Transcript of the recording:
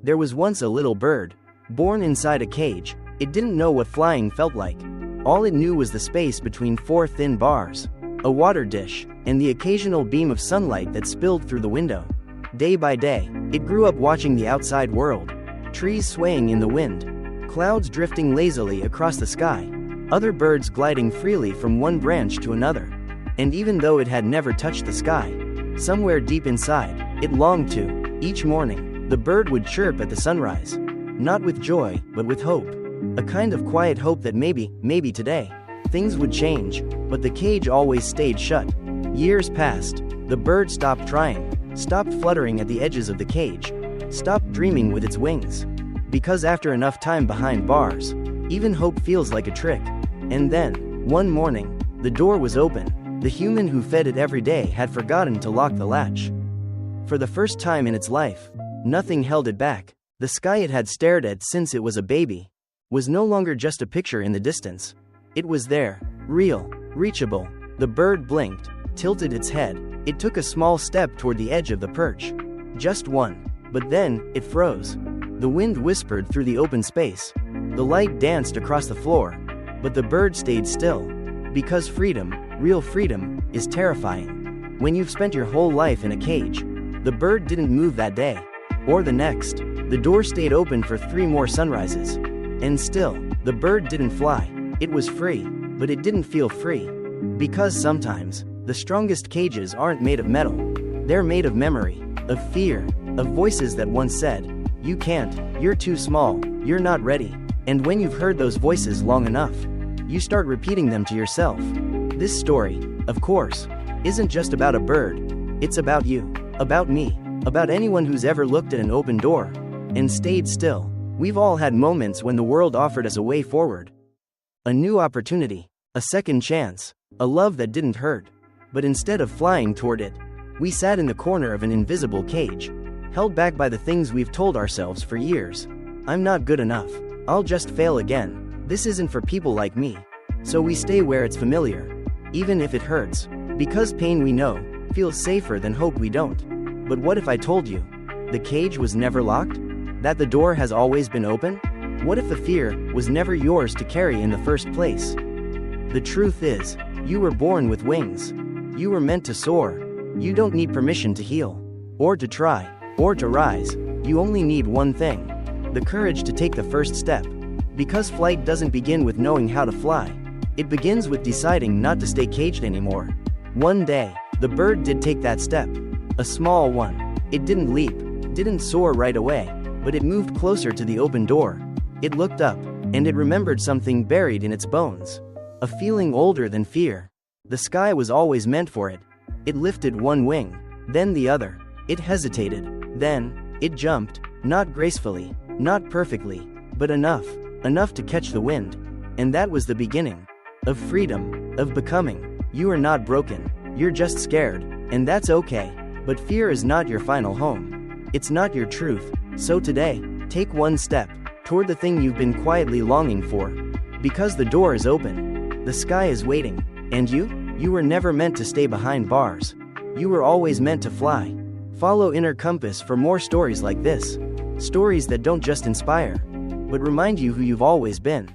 There was once a little bird, born inside a cage. It didn't know what flying felt like. All it knew was the space between four thin bars, a water dish, and the occasional beam of sunlight that spilled through the window. Day by day, it grew up watching the outside world. Trees swaying in the wind, clouds drifting lazily across the sky, other birds gliding freely from one branch to another. And even though it had never touched the sky, somewhere deep inside, it longed to. Each morning, the bird would chirp at the sunrise. Not with joy, but with hope. A kind of quiet hope that maybe today, things would change, but the cage always stayed shut. Years passed. The bird stopped trying, stopped fluttering at the edges of the cage, stopped dreaming with its wings. Because after enough time behind bars, even hope feels like a trick. And then, one morning, the door was open. The human who fed it every day had forgotten to lock the latch. For the first time in its life, nothing held it back. The sky it had stared at since it was a baby was no longer just a picture in the distance. It was there, real, reachable. The bird blinked, tilted its head. It took a small step toward the edge of the perch. Just one. But then, it froze. The wind whispered through the open space. The light danced across the floor. But the bird stayed still. Because freedom, real freedom, is terrifying. When you've spent your whole life in a cage. The bird didn't move that day. Or the next. The door stayed open for 3 more sunrises. And still, the bird didn't fly. It was free, but it didn't feel free. Because sometimes, the strongest cages aren't made of metal. They're made of memory, of fear, of voices that once said, "You can't, you're too small, you're not ready." And when you've heard those voices long enough, you start repeating them to yourself. This story, of course, isn't just about a bird. It's about you, about me, about anyone who's ever looked at an open door and stayed still. We've all had moments when the world offered us a way forward. A new opportunity, a second chance, a love that didn't hurt. But instead of flying toward it, we sat in the corner of an invisible cage, held back by the things we've told ourselves for years. I'm not good enough. I'll just fail again. This isn't for people like me. So we stay where it's familiar, even if it hurts, because pain we know feels safer than hope we don't. But what if I told you the cage was never locked? That the door has always been open? What if the fear was never yours to carry in the first place? The truth is, you were born with wings. You were meant to soar. You don't need permission to heal, or to try, or to rise. You only need one thing: the courage to take the first step. Because flight doesn't begin with knowing how to fly. It begins with deciding not to stay caged anymore. One day, the bird did take that step. A small one. It didn't leap, didn't soar right away, but it moved closer to the open door. It looked up, and it remembered something buried in its bones. A feeling older than fear. The sky was always meant for it. It lifted one wing, then the other. It hesitated. Then, it jumped, not gracefully, not perfectly, but enough to catch the wind. And that was the beginning of freedom, of becoming. You are not broken, you're just scared, and that's okay. But fear is not your final home. It's not your truth. So today, take one step toward the thing you've been quietly longing for. Because the door is open, the sky is waiting, and you were never meant to stay behind bars. You were always meant to fly. Follow Inner Compass for more stories like this. Stories that don't just inspire, but remind you who you've always been.